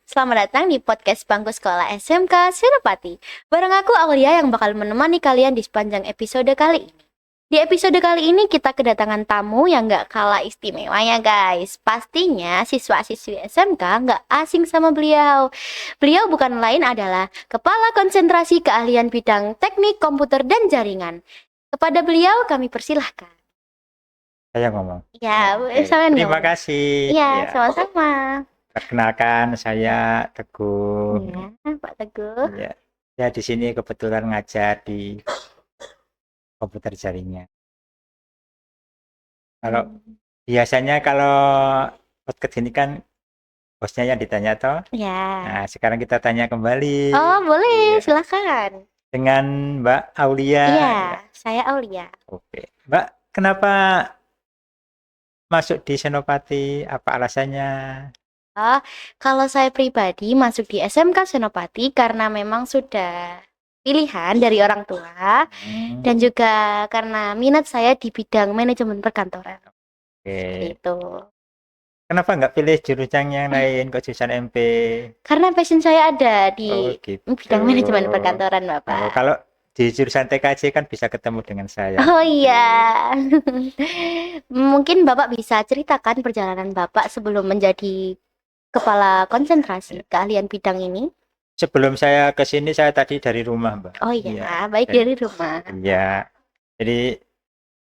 Selamat datang di podcast Bangku Sekolah SMK Senopati. Bareng aku Aulia yang bakal menemani kalian di sepanjang episode kali ini. Di episode kali ini kita kedatangan tamu yang gak kalah istimewanya guys. Pastinya siswa-siswi SMK gak asing sama beliau. Beliau bukan lain adalah Kepala Konsentrasi Keahlian Bidang Teknik Komputer dan Jaringan. Kepada beliau kami persilahkan. Saya ngomong. Ya, Oke, sama terima ngomong. kasih. Iya, Ya, sama-sama. perkenalkan saya Teguh. Iya, Pak Teguh. Ya, saya di sini kebetulan ngajar di komputer jaringan. Kalau biasanya kalau podcast ini kan hostnya yang ditanya toh. Ya. Nah, sekarang kita tanya kembali. Oh, boleh, Iya, silakan. dengan Mbak Aulia. Iya, Ya, saya Aulia. oke. Mbak, kenapa masuk di Senopati? Apa alasannya? Oh, kalau saya pribadi masuk di SMK Senopati karena memang sudah pilihan dari orang tua Hmm, dan juga karena minat saya di bidang manajemen perkantoran. oke. Itu. Kenapa nggak pilih jurusan yang lain kok jurusan MP? Karena passion saya ada Oh di gitu. bidang manajemen perkantoran, Oh, Bapak. kalau di jurusan TKJ kan bisa ketemu dengan saya Oh nanti. iya. Mungkin Bapak bisa ceritakan perjalanan Bapak sebelum menjadi kepala konsentrasi keahlian bidang ini. Sebelum saya ke sini saya tadi dari rumah, Mbak. Oh Iya. iya, baik dari rumah. Iya. Jadi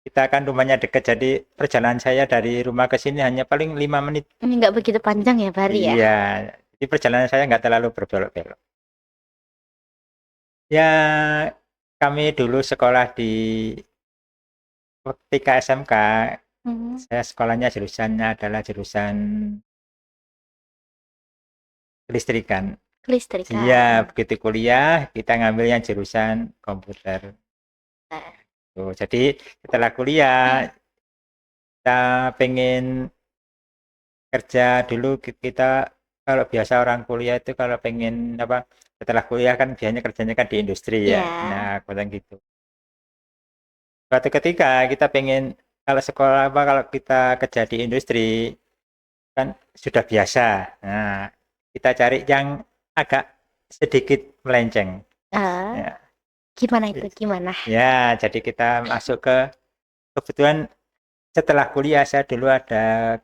kita kan rumahnya dekat, jadi perjalanan saya dari rumah ke sini hanya paling 5 menit. Ini nggak begitu panjang ya, Bari ya? Iya. Jadi perjalanan saya nggak terlalu berbelok-belok. Ya, kami dulu sekolah di ketika SMK, Hmm, saya sekolahnya jurusannya adalah jurusan kelistrikan. Iya, kelistrikan. begitu kuliah kita ngambilnya jurusan komputer. Tuh, jadi setelah kuliah kita pengen kerja dulu kita kalau biasa orang kuliah itu kalau pengen apa setelah kuliah kan biasanya kerjanya kan di industri ya. Ya. Nah, kebetulan gitu. Suatu ketika kita pengen kalau sekolah apa kalau kita kerja di industri kan sudah biasa. Nah, kita cari yang agak sedikit melenceng. Ah, Ya, gimana itu? Gimana? ya jadi kita masuk ke kebetulan setelah kuliah saya dulu ada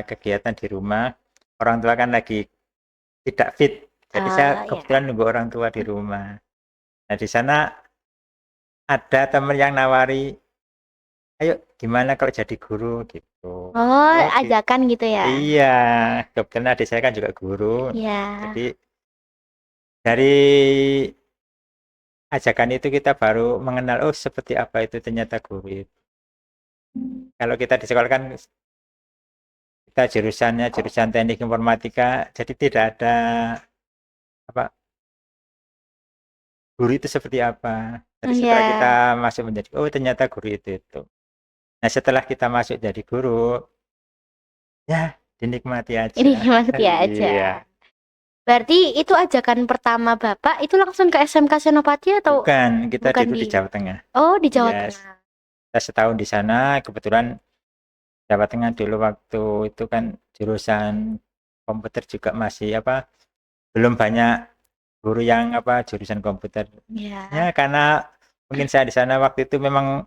kegiatan di rumah. Orang tua kan lagi tidak fit. Jadi saya Ah, kebetulan ya. nunggu orang tua di rumah. Nah, di sana ada teman yang nawari, "Ayo, gimana kalau jadi guru?" gitu. Oh, Oh, gitu. ajakan gitu ya? Iya, kebetulan adik saya kan juga guru. Ya. Jadi dari ajakan itu kita baru mengenal, oh seperti apa itu ternyata guru itu. Kalau kita di sekolah kan kita jurusannya jurusan teknik informatika, jadi tidak ada apa guru itu seperti apa. Tapi setelah kita Ya. masuk menjadi, oh ternyata guru itu. Nah setelah kita masuk jadi guru, ya dinikmati Ini aja. maksudnya aja. Iya, Berarti itu ajakan pertama Bapak itu langsung ke SMK Senopati atau bukan kita bukan dulu di di... Jawa Tengah. Oh, di Jawa Yes, Tengah. kita setahun di sana. Kebetulan Jawa Tengah dulu waktu itu kan jurusan komputer juga masih apa, belum banyak guru yang apa jurusan komputer. Ya. Ya karena mungkin saya di sana waktu itu memang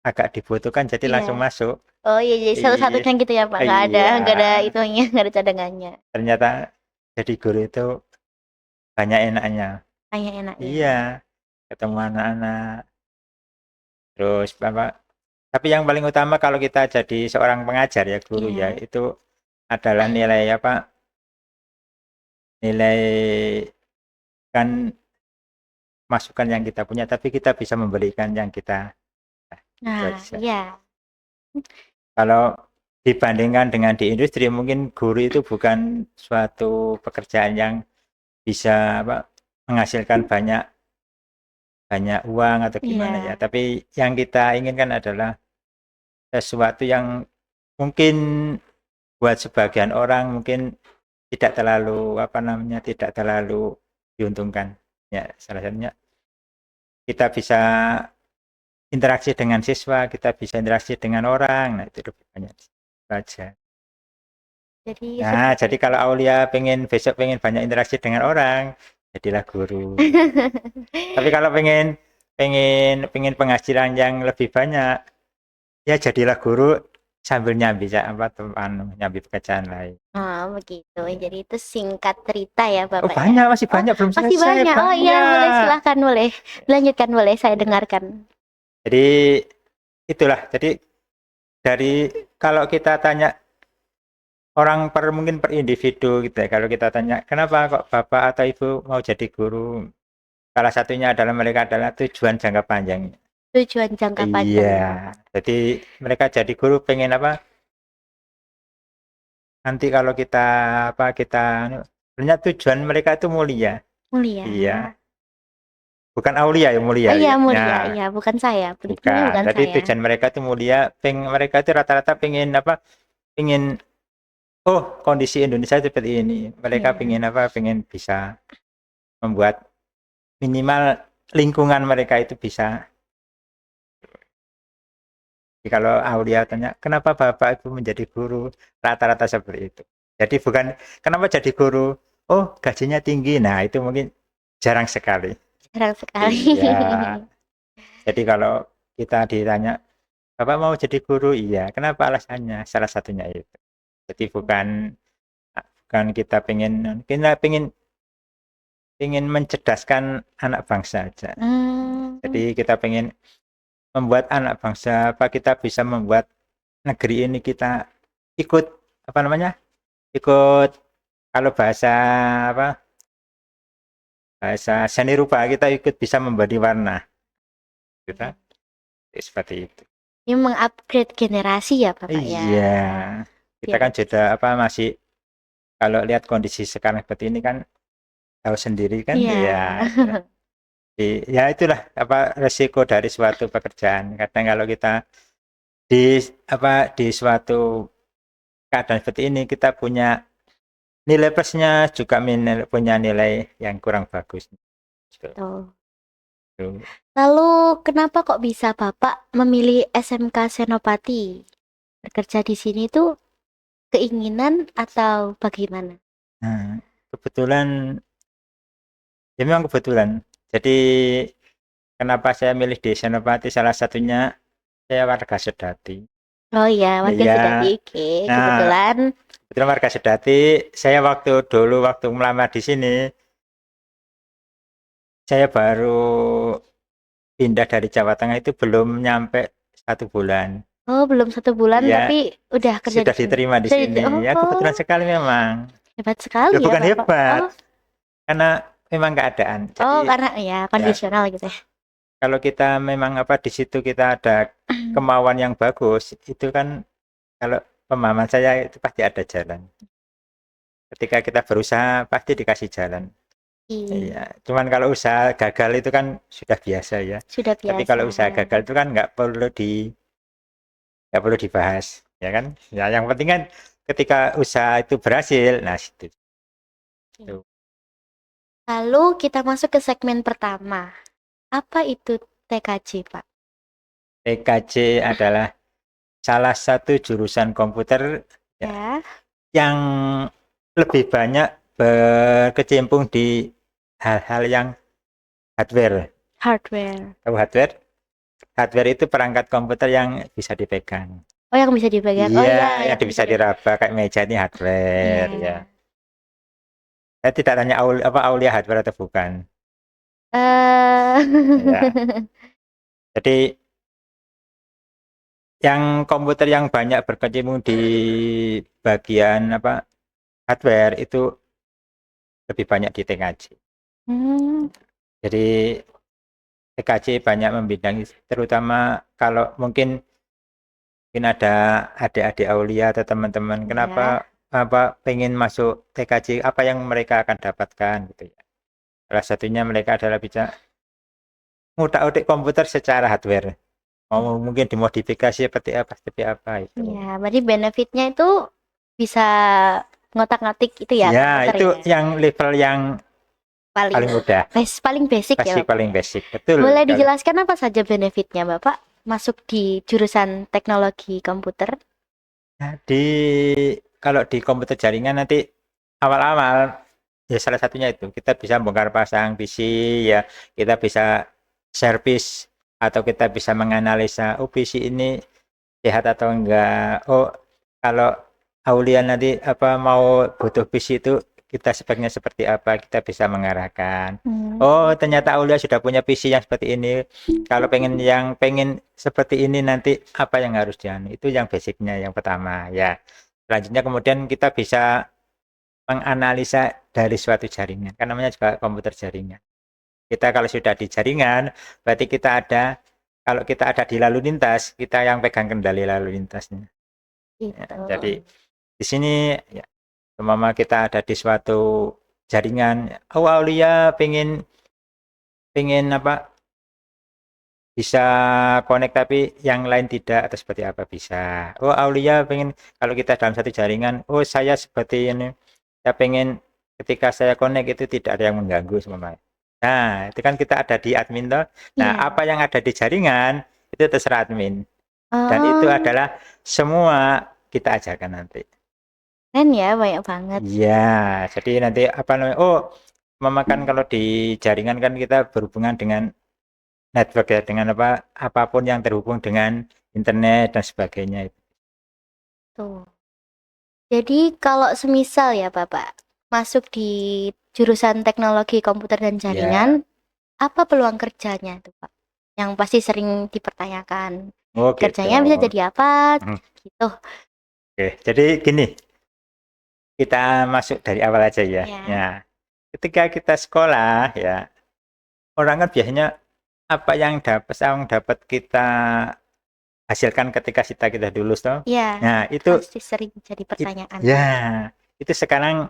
agak dibutuhkan jadi langsung Iya. masuk. Oh iya, jadi Iya, satu-satunya gitu ya Pak. iya. Nggak ada itunya, nggak ada cadangannya. Ternyata jadi guru itu banyak enaknya. Kayak enak ya. Iya, ketemu anak-anak. Terus apa? Tapi yang paling utama kalau kita jadi seorang pengajar ya guru ya Iya. itu adalah nilai apa? Nilai kan masukan yang kita punya, tapi kita bisa memberikan yang kita. Nah, itu Nah, aja. iya. Kalau dibandingkan dengan di industri, mungkin guru itu bukan suatu pekerjaan yang bisa apa, menghasilkan banyak banyak uang atau gimana ya. Iya. Tapi yang kita inginkan adalah sesuatu yang mungkin buat sebagian orang mungkin tidak terlalu apa namanya, tidak terlalu diuntungkan. Ya, salah satunya kita bisa interaksi dengan siswa, kita bisa interaksi dengan orang. Nah, itu lebih banyak saja. Jadi Nah, seperti jadi kalau Aulia besok pengen banyak interaksi dengan orang, jadilah guru. Tapi kalau pengen penghasilan yang lebih banyak, ya jadilah guru sambil nyambi nyambi pekerjaan lain. Oh, begitu. Jadi itu singkat cerita ya, Oh, Bapak ya. banyak, masih Oh, banyak, belum masih selesai, banyak. Oh iya, boleh banyak. silahkan, boleh. Lanjutkan, boleh saya dengarkan. Jadi itulah. Jadi dari kalau kita tanya orang mungkin per individu gitu ya. Kalau kita tanya, kenapa kok bapak atau ibu mau jadi guru? Salah satunya adalah mereka adalah tujuan jangka panjang. Tujuan jangka Iya, panjang ya. jadi mereka jadi guru pengen apa? Nanti kalau kita sebenarnya tujuan mereka itu mulia. Mulia. Iya, bukan aulia ya mulia Oh iya, ya. mulia. Nah, Iya, bukan saya. Pentingnya bukan. bukan Jadi saya. tujuan mereka itu mulia. Mereka itu rata-rata pengen apa? Pengen oh kondisi Indonesia seperti ini. Mereka Iya. pengen apa? Pengen bisa membuat minimal lingkungan mereka itu bisa. Jadi kalau Aulia tanya, kenapa Bapak Ibu menjadi guru? Rata-rata seperti itu. Jadi bukan kenapa jadi guru? Oh, gajinya tinggi. Nah, itu mungkin jarang sekali. Jarang sekali. Iya. Jadi kalau kita ditanya, Bapak mau jadi guru? Iya. Kenapa alasannya? Salah satunya itu. Jadi bukan kita pengen mencerdaskan anak bangsa aja. Jadi kita pengen membuat anak bangsa apa kita bisa membuat negeri ini kita ikut apa namanya ikut kalau bahasa seni rupa kita ikut bisa memberi warna kita seperti itu. Ini mengupgrade generasi ya, Bapak ya. Iya, kita Biar kan sudah masih kalau lihat kondisi sekarang seperti ini kan tahu sendiri kan iya. ya itulah resiko dari suatu pekerjaan. Kadang kalau kita di suatu keadaan seperti ini kita punya nilai plusnya juga punya nilai yang kurang bagus. Tuh. Lalu kenapa kok bisa Bapak memilih SMK Senopati? Bekerja di sini tuh keinginan atau bagaimana? Nah, kebetulan ya memang kebetulan. Jadi kenapa saya milih di Senopati? Salah satunya saya warga Sedati. Oh iya, warga Iya. Sedati. Oke, Nah, kebetulan. kebetulan warga Sedati. Saya waktu melamar di sini, saya baru pindah dari Jawa Tengah itu belum nyampe 1 bulan. Oh, belum 1 bulan Ya, tapi udah kerja sudah di sini. diterima di sini. Ya, Oh, kebetulan sekali memang. hebat sekali Ya, ya bukan Bapak. hebat, Oh, karena memang keadaan. oh Jadi, karena ya kondisional gitu ya. kalau kita memang di situ kita ada kemauan yang bagus, itu kan kalau pemahaman saya itu pasti ada jalan. Ketika kita berusaha pasti dikasih jalan. Iya, cuman kalau usaha gagal itu kan sudah biasa ya. Sudah Tapi biasa. kalau usaha gagal itu kan nggak perlu dibahas, ya kan? Ya, yang penting kan ketika usaha itu berhasil, nah situ. Lalu kita masuk ke segmen pertama. Apa itu TKJ, Pak? TKJ adalah salah satu jurusan komputer Ya. yang lebih banyak berkecimpung di hal-hal yang hardware. Hardware. Tahu hardware? Hardware itu perangkat komputer yang bisa dipegang. Oh, yang bisa dipegang. Iya, Oh iya, yang bisa diraba kayak meja ini hardware Iya. ya. Saya tidak tanya Aulia hardware atau bukan. Ya. Jadi yang komputer yang banyak berkecimpung di bagian hardware itu lebih banyak di TKJ. Jadi TKJ banyak membidangi, terutama kalau mungkin ada adik-adik Aulia atau teman-teman, kenapa pengen masuk TKJ, apa yang mereka akan dapatkan gitu ya. Salah satunya mereka adalah bisa ngutak-utik komputer secara hardware. Mau mungkin dimodifikasi seperti apa itu. Iya, berarti benefitnya itu bisa ngotak-ngatik itu ya. Ya, itu ya. yang level yang paling mudah. Paling basic ya. Paling basic, betul. Boleh dijelaskan apa saja benefitnya, Bapak? Masuk di jurusan teknologi komputer? Jadi kalau di komputer jaringan nanti awal-awal ya salah satunya itu kita bisa bongkar pasang PC ya, kita bisa servis atau kita bisa menganalisa PC ini sehat atau enggak. Oh, kalau Aulia nanti mau butuh PC itu kita speknya seperti apa, kita bisa mengarahkan. Oh, ternyata Aulia sudah punya PC yang seperti ini. Kalau pengen seperti ini nanti apa yang harus dianu? Itu yang basicnya yang pertama ya. Selanjutnya kemudian kita bisa menganalisa dari suatu jaringan. Kan namanya juga komputer jaringan. Kita kalau sudah di jaringan, berarti kalau kita ada di lalu lintas, kita yang pegang kendali lalu lintasnya. Ya, jadi di sini ya, umpama kita ada di suatu jaringan, oh Aulia pengen bisa connect tapi yang lain tidak atau seperti apa bisa. Oh Aulia pengen kalau kita dalam satu jaringan, oh saya seperti ini, saya pengen ketika saya connect itu tidak ada yang mengganggu semuanya. Nah itu kan kita ada di admin toh. Nah apa yang ada di jaringan itu terserah admin. Dan itu adalah semua kita ajarkan nanti. Keren ya, banyak banget. Iya, jadi nanti memakan kalau di jaringan kan kita berhubungan dengan network ya, dengan apapun yang terhubung dengan internet dan sebagainya. Tuh. Jadi kalau semisal ya Bapak masuk di jurusan teknologi komputer dan jaringan, apa peluang kerjanya tuh Pak? Yang pasti sering dipertanyakan. Oh, kerjanya gitu. bisa jadi apa? Gitu. Oke, jadi gini, kita masuk dari awal aja ya. Ya, ketika kita sekolah ya, orang kan biasanya apa yang dapat kita hasilkan ketika kita lulus toh. Iya. Nah, itu pasti sering jadi pertanyaan. Ya, itu sekarang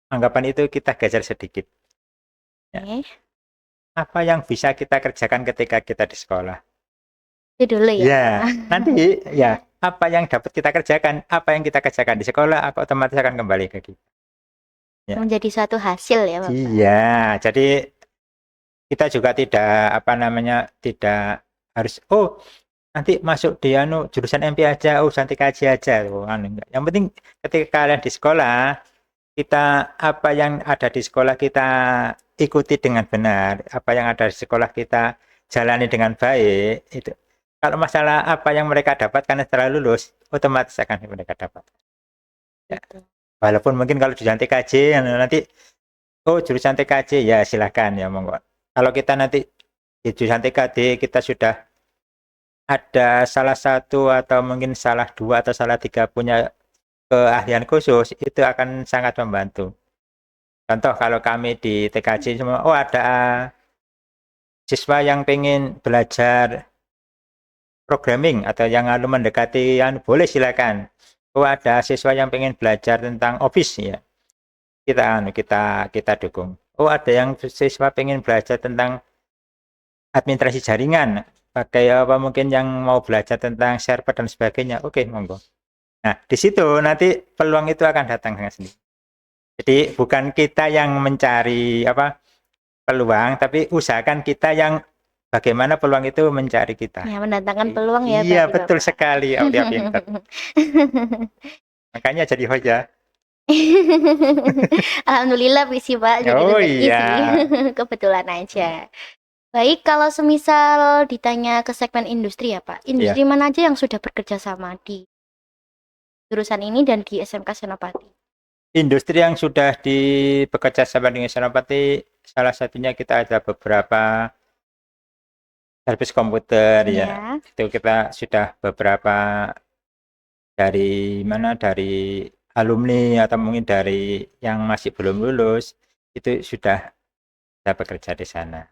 anggapan itu kita geser sedikit. Ya. Apa yang bisa kita kerjakan ketika kita di sekolah? Itu dulu ya. Ya, nanti ya apa yang dapat kita kerjakan, apa yang kita kerjakan di sekolah, apa otomatis akan kembali ke kita. Ya. Menjadi suatu hasil ya Bapak. Iya, jadi kita juga tidak harus nanti masuk di jurusan MP aja, nanti kaji aja. Enggak. Yang penting ketika kalian di sekolah, apa yang ada di sekolah kita ikuti dengan benar, apa yang ada di sekolah kita jalani dengan baik, itu. Kalau masalah apa yang mereka dapatkan setelah lulus, otomatis akan mereka dapat. Ya. Walaupun mungkin kalau jurusan TKJ nanti jurusan TKJ ya silahkan ya monggo. Kalau kita nanti di jurusan TKJ kita sudah ada salah satu atau mungkin salah dua atau salah tiga punya keahlian khusus, itu akan sangat membantu. Contoh kalau kami di TKJ semua, ada siswa yang pengen belajar programming atau yang mendekati boleh silakan. Ada siswa yang pengen belajar tentang Office ya. Kita dukung. Ada yang siswa pengen belajar tentang administrasi jaringan, pakai mungkin yang mau belajar tentang server dan sebagainya. Oke, monggo. Nah, di situ nanti peluang itu akan datang dengan sendiri. Jadi bukan kita yang mencari peluang, tapi usahakan kita yang bagaimana peluang itu mencari kita. Ya, mendatangkan peluang ya. Iya, betul sekali. Aulia pintar. Makanya jadi host ya. Alhamdulillah visi Pak. Jadi iya. Kebetulan aja. Baik, kalau semisal ditanya ke segmen industri ya Pak, industri mana aja yang sudah bekerja sama di jurusan ini dan di SMK Senopati? Industri yang sudah bekerja sama dengan Senopati, salah satunya kita ada beberapa servis komputer ya. Itu kita sudah beberapa dari alumni atau mungkin dari yang masih belum lulus itu sudah bekerja di sana.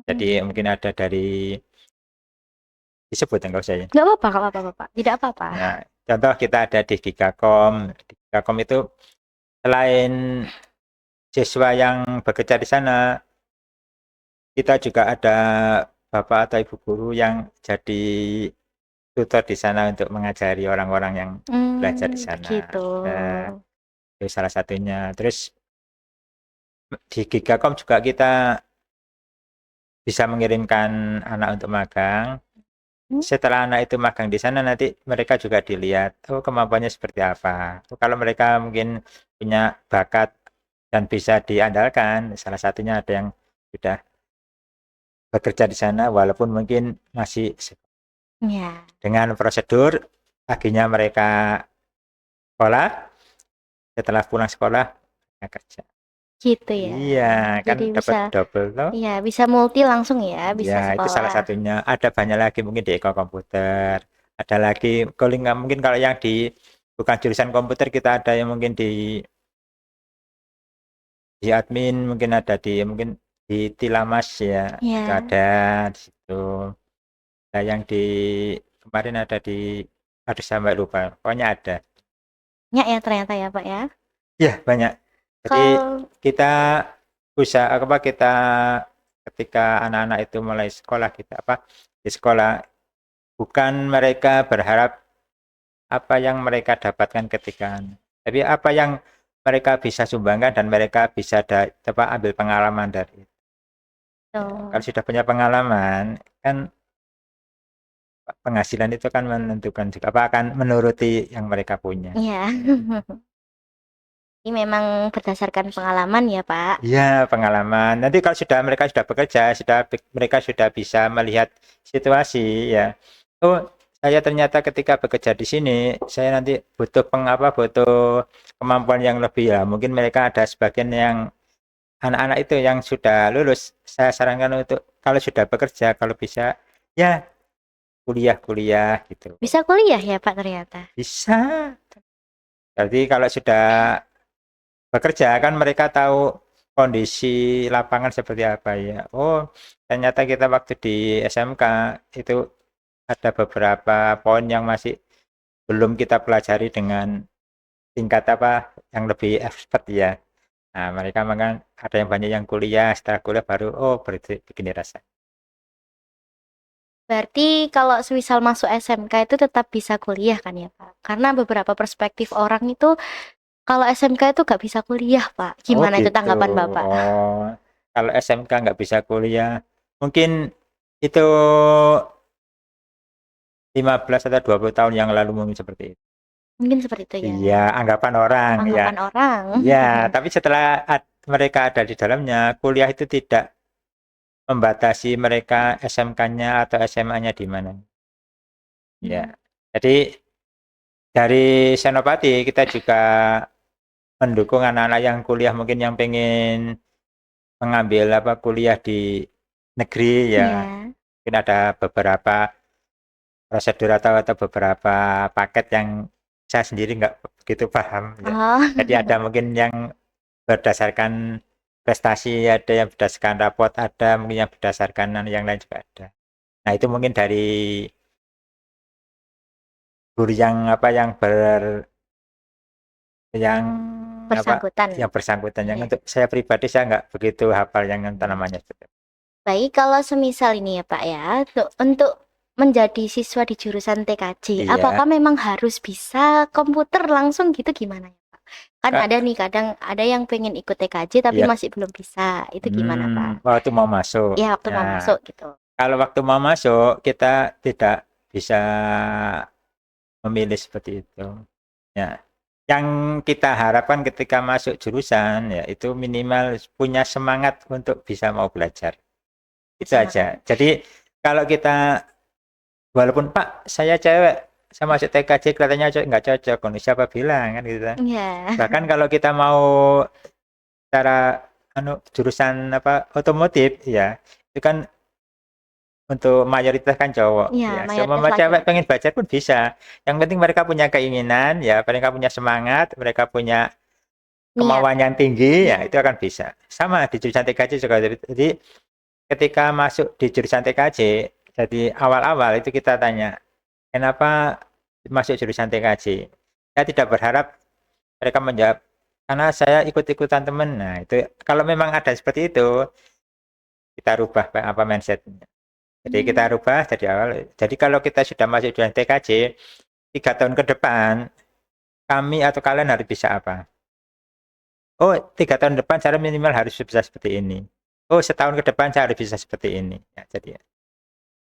Jadi mungkin ada dari disebut enggak usah ya? Enggak apa-apa, Pak. Tidak apa-apa. Nah, contoh kita ada di Gigakom. Di Gigakom itu selain siswa yang bekerja di sana, kita juga ada bapak atau ibu guru yang jadi tutor di sana untuk mengajari orang-orang yang belajar di sana. Gitu. Itu salah satunya. Terus di Gigakom juga kita bisa mengirimkan anak untuk magang. setelah anak itu magang di sana nanti mereka juga dilihat, oh kemampuannya seperti apa. Oh, kalau mereka mungkin punya bakat dan bisa diandalkan, salah satunya ada yang sudah bekerja di sana walaupun mungkin masih Ya, dengan prosedur paginya mereka sekolah, setelah pulang sekolah mereka kerja. gitu ya. Iya, kan Jadi dapat bisa, double loh. ya bisa multi langsung ya, bisa Ya, itu salah sekolah. satunya. Ada banyak lagi mungkin di Eko Komputer. Ada lagi, kalau nggak mungkin kalau yang di bukan jurusan komputer kita ada yang mungkin di admin, mungkin ada di mungkin di Tilamas ya, itu Ya, ada di situ. Ada yang di kemarin ada di, aduh sampai lupa. Pokoknya ada. banyak ya ternyata ya Pak ya. Ya, banyak. Jadi Kalau kita usaha apa kita ketika anak-anak itu mulai sekolah kita apa di sekolah bukan mereka berharap apa yang mereka dapatkan ketika tapi apa yang mereka bisa sumbangkan dan mereka bisa ambil pengalaman dari itu. Ya, kalau sudah punya pengalaman kan penghasilan itu kan menentukan juga apa akan menuruti yang mereka punya. ya, ini memang berdasarkan pengalaman ya Pak. Iya, pengalaman. Nanti kalau mereka sudah bekerja, mereka sudah bisa melihat situasi ya. Oh, saya ternyata ketika bekerja di sini, saya nanti butuh kemampuan yang lebih ya. Mungkin mereka ada sebagian yang anak-anak itu yang sudah lulus, saya sarankan untuk kalau sudah bekerja, kalau bisa ya kuliah-kuliah gitu. Bisa kuliah ya Pak ternyata. Bisa. Jadi kalau sudah bekerja kan mereka tahu kondisi lapangan seperti apa ya. Oh, ternyata kita waktu di SMK itu ada beberapa poin yang masih belum kita pelajari dengan tingkat apa yang lebih expert ya. Nah, mereka makan ada yang banyak yang kuliah, setelah kuliah baru oh berarti begini rasa. Berarti kalau semisal masuk SMK itu tetap bisa kuliah kan ya Pak? Karena beberapa perspektif orang itu kalau SMK itu gak bisa kuliah Pak. Oh Gimana itu gitu. tanggapan Bapak? Oh, kalau SMK nggak bisa kuliah, mungkin itu 15 atau 20 tahun yang lalu mungkin seperti itu. Mungkin seperti itu ya. Iya, anggapan orang ya. Anggapan orang. Ya, tapi setelah mereka ada di dalamnya, kuliah itu tidak membatasi mereka SMK-nya atau SMA-nya di mana. Ya. Jadi dari Senopati kita juga mendukung anak-anak yang kuliah mungkin yang pengen mengambil apa kuliah di negeri ya. Iya. Mungkin ada beberapa prosedur atau beberapa paket yang saya sendiri nggak begitu paham ya. Oh, Jadi ada mungkin yang berdasarkan prestasi, ada yang berdasarkan rapot, ada mungkin yang berdasarkan yang lain juga ada. Nah, itu mungkin dari guru yang apa yang bersangkutan. yang bersangkutan yang Iya. untuk saya pribadi saya nggak begitu hafal yang namanya. Baik, kalau semisal ini ya Pak ya, untuk menjadi siswa di jurusan TKJ, Iya. apakah memang harus bisa komputer langsung gitu gimana ya Pak? Kan Kak, ada nih kadang ada yang pengen ikut TKJ tapi iya. masih belum bisa. Itu gimana Pak? Waktu mau masuk. Ya waktu mau Nah, masuk gitu. kalau waktu mau masuk kita tidak bisa memilih seperti itu. Ya. Yang kita harapkan ketika masuk jurusan ya itu minimal punya semangat untuk bisa mau belajar. Itu aja. Semangat. Jadi kalau kita walaupun Pak saya cewek saya masuk TKJ kelihatannya nggak cocok, siapa bilang kan gitu. Iya. Bahkan kalau kita mau cara jurusan apa otomotif ya itu kan untuk mayoritas kan cowok Iya, ya. mayoritas Semua cewek laki-laki. pengen belajar pun bisa. Yang penting mereka punya keinginan ya, mereka punya semangat, mereka punya Niat. kemauan yang tinggi ya Iya. itu akan bisa. Sama di jurusan TKJ juga. Jadi ketika masuk di jurusan TKJ, jadi awal-awal itu kita tanya, kenapa masuk jurusan TKJ? Saya tidak berharap mereka menjawab karena saya ikut-ikutan teman. Nah, itu kalau memang ada seperti itu, kita rubah apa mindsetnya. Jadi kita rubah dari awal. Jadi kalau kita sudah masuk jurusan TKJ, 3 tahun ke depan, kami atau kalian harus bisa apa? Oh, 3 tahun depan saya minimal harus bisa seperti ini. Oh, setahun ke depan saya harus bisa seperti ini. Ya, jadi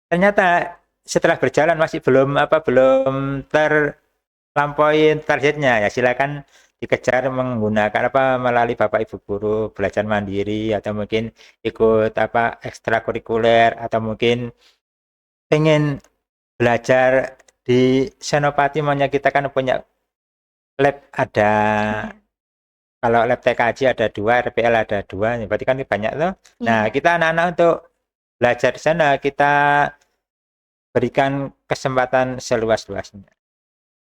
ternyata setelah berjalan masih belum terlampaui targetnya, ya silakan dikejar menggunakan melalui Bapak Ibu guru, belajar mandiri atau mungkin ikut ekstrakurikuler, atau mungkin pengen belajar di Senopati. Maunya kita kan punya lab, ada kalau lab TKJ ada 2, RPL ada 2, berarti kan banyak tuh. Nah, kita anak-anak untuk belajar di sana kita berikan kesempatan seluas-luasnya.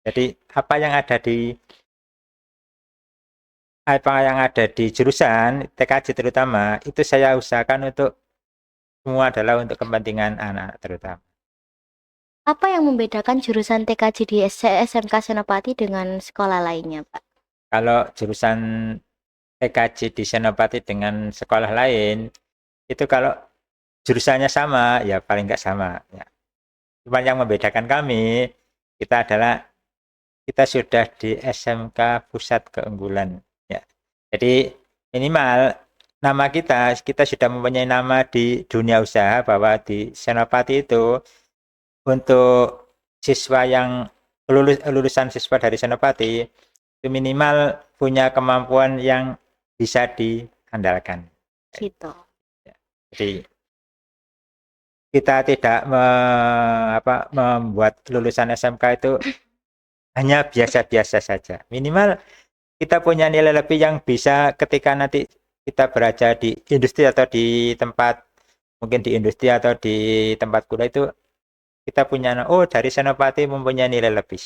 Jadi apa yang ada di jurusan TKJ terutama itu saya usahakan untuk semua adalah untuk kepentingan anak-anak terutama. Apa yang membedakan jurusan TKJ di SMK Senopati dengan sekolah lainnya, Pak? Kalau jurusan TKJ di Senopati dengan sekolah lain, itu kalau jurusannya sama, ya paling nggak sama. Ya. Cuma yang membedakan kami, kita sudah di SMK Pusat Keunggulan. Ya. Jadi minimal nama kita sudah mempunyai nama di dunia usaha, bahwa di Senopati itu untuk siswa yang lulusan siswa dari Senopati itu minimal punya kemampuan yang bisa diandalkan. Gitu. Jadi kita tidak membuat lulusan SMK itu hanya biasa-biasa saja. Minimal kita punya nilai lebih yang bisa ketika nanti kita berada di industri atau di tempat, mungkin di industri atau di tempat kuliah itu, kita punya, dari Senopati mempunyai nilai lebih.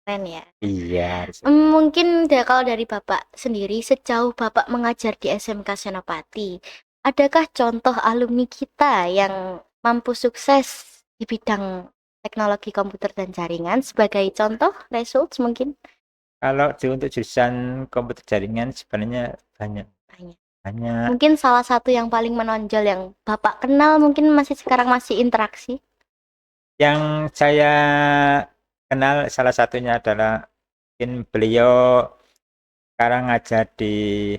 Keren ya. Iya. Mungkin kalau dari Bapak sendiri, sejauh Bapak mengajar di SMK Senopati, adakah contoh alumni kita yang mampu sukses di bidang teknologi komputer dan jaringan sebagai contoh results mungkin? Kalau untuk jurusan komputer jaringan sebenarnya banyak. Mungkin salah satu yang paling menonjol yang Bapak kenal, mungkin sekarang masih interaksi. Yang saya kenal salah satunya adalah mungkin beliau sekarang ngajar di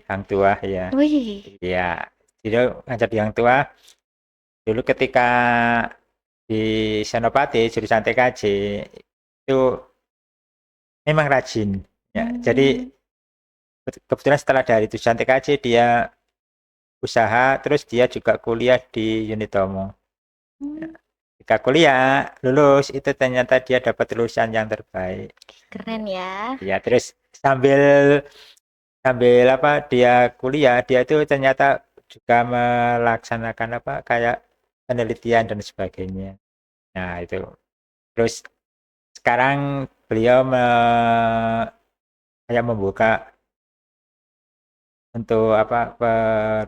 Hang Tuah ya. Wih. Iya, jadi ngajar di Hang Tuah. Dulu ketika di Senopati jurusan TKJ itu memang rajin. Ya, jadi kebetulan setelah dari jurusan TKJ dia usaha, terus dia juga kuliah di Unitomo. Ya. Ketika kuliah lulus itu ternyata dia dapat lulusan yang terbaik. Keren ya. Ya, terus sambil dia kuliah, dia itu ternyata juga melaksanakan kayak penelitian dan sebagainya. Nah, itu. Terus sekarang beliau kayak membuka untuk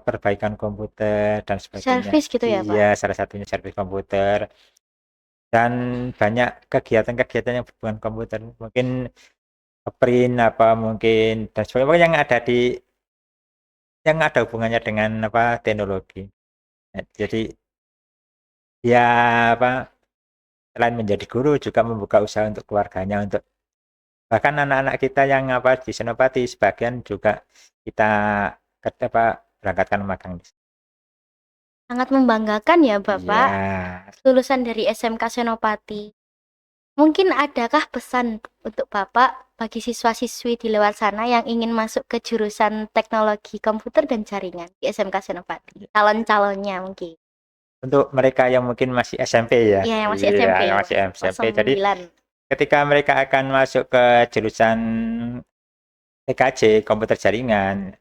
perbaikan komputer dan sebagainya. Servis gitu ya, Pak? Iya, salah satunya servis komputer. Dan banyak kegiatan-kegiatan yang berhubungan komputer. Mungkin print mungkin dan sebagainya yang ada hubungannya dengan teknologi. Nah, jadi ya selain menjadi guru juga membuka usaha untuk keluarganya, untuk bahkan anak-anak kita yang di Senopati sebagian juga kita berangkatkan magang. Sangat membanggakan ya Bapak, lulusan dari SMK Senopati. Mungkin adakah pesan untuk Bapak bagi siswa-siswi di luar sana yang ingin masuk ke jurusan teknologi komputer dan jaringan di SMK Senopati? Calon-calonnya mungkin. Untuk mereka yang mungkin masih SMP ya? Iya, yang masih SMP. Yang masih SMP. Jadi ketika mereka akan masuk ke jurusan TKJ komputer jaringan,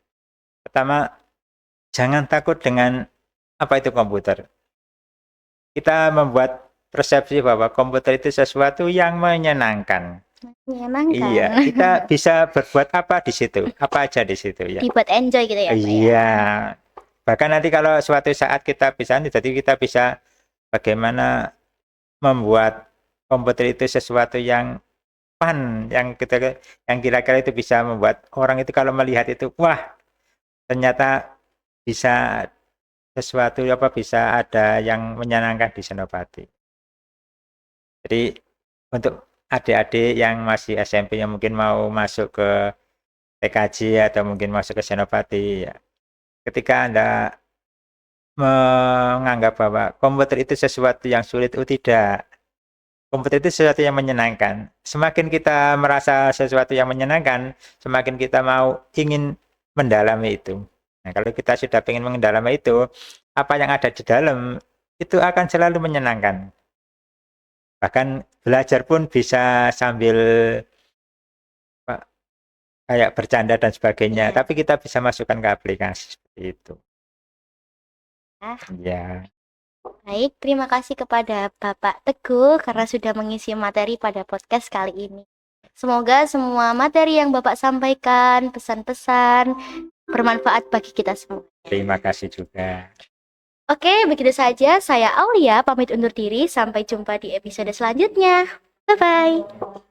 pertama jangan takut dengan apa itu komputer. Kita membuat persepsi bahwa komputer itu sesuatu yang menyenangkan. Iya, kita bisa berbuat apa di situ, apa aja di situ ya. Dibuat enjoy gitu ya, Pak? Iya. Bahkan nanti kalau suatu saat kita jadi kita bisa bagaimana membuat komputer itu sesuatu yang fun, yang kira-kira itu bisa membuat orang itu kalau melihat itu, wah, ternyata bisa sesuatu bisa ada yang menyenangkan di Senopati. Jadi untuk adik-adik yang masih SMP yang mungkin mau masuk ke TKJ atau mungkin masuk ke Senopati, ya, ketika Anda menganggap bahwa komputer itu sesuatu yang sulit, tidak. komputer itu sesuatu yang menyenangkan. Semakin kita merasa sesuatu yang menyenangkan, semakin kita ingin mendalami itu. Nah, kalau kita sudah ingin mendalami itu, apa yang ada di dalam itu akan selalu menyenangkan. Bahkan belajar pun bisa sambil kayak bercanda dan sebagainya, tapi kita bisa masukkan ke aplikasi seperti itu. Ya. Baik, terima kasih kepada Bapak Teguh karena sudah mengisi materi pada podcast kali ini. Semoga semua materi yang Bapak sampaikan, pesan-pesan, bermanfaat bagi kita semua. Terima kasih juga. Oke, begitu saja. Saya Aulia, pamit undur diri. Sampai jumpa di episode selanjutnya. Bye-bye.